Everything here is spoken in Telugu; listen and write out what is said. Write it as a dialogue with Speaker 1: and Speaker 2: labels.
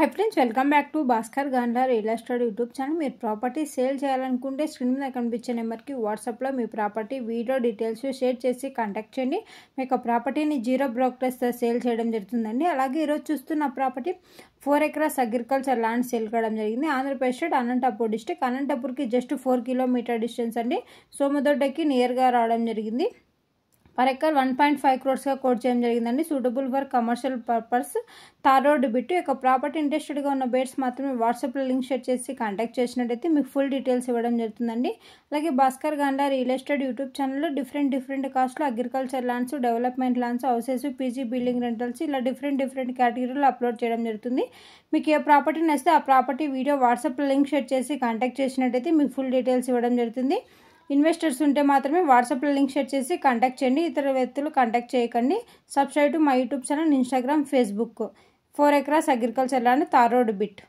Speaker 1: Hi friends, welcome back to Bhaskar Gandla real estate YouTube channel. మీరు ప్రాపర్టీ సేల్ చేయాలనుకుంటే స్క్రీన్ మీద కనిపించే నెంబర్కి వాట్సాప్లో మీ ప్రాపర్టీ వీడియో డీటెయిల్స్ షేర్ చేసి కాంటాక్ట్ చేయండి. మీకు ప్రాపర్టీని 0 బ్రోకరేజ్తో సేల్ చేయడం జరుగుతుందండి. అలాగే ఈరోజు చూస్తున్న property 4 acres agriculture land sale కావడం జరిగింది. Andhra Pradesh state Anantapur district. అనంతపూర్కి just 4 kilometre distance అండి. సోమదొడ్డకి నియర్గా రావడం జరిగింది. పర్ ఎకర్ 1.5 crores కోట్ చేయడం జరిగిందండి. Suitable for commercial purpose. Tar road bit. యొక్క ప్రాపర్టీ ఇంట్రెస్టెడ్గా ఉన్న బేట్స్ మాత్రమే వాట్సాప్లో లింక్ షేర్ చేసి కాంటాక్ట్ చేసినట్టయితే మీకు ఫుల్ డీటెయిల్స్ ఇవ్వడం జరుగుతుందండి. అలాగే Bhaskar Gandla real estate YouTube ఛానల్లో డిఫరెంట్ కాస్ట్లో agriculture lands, development lands, houses, PG building rentals ఇలా డిఫరెంట్ కేటగిరీలో అప్లోడ్ చేయడం జరుగుతుంది. మీకు ఏ ప్రాపర్టీ నచ్చితే ఆ ప్రాపర్టీ వీడియో వాట్సాప్లో లింక్ షేర్ చేసి కాంటాక్ట్ చేసినట్టయితే మీకు ఫుల్ డీటెయిల్స్ ఇవ్వడం జరుగుతుంది. ఇన్వెస్టర్స్ ఉంటే మాత్రమే వాట్సాప్లో లింక్ షేర్ చేసి కాంటాక్ట్ చేయండి. ఇతర వ్యక్తులు కాంటాక్ట్ చేయకండి. Subscribe to my YouTube channel, Instagram, Facebook. 4 acres agriculture land, tar road bit.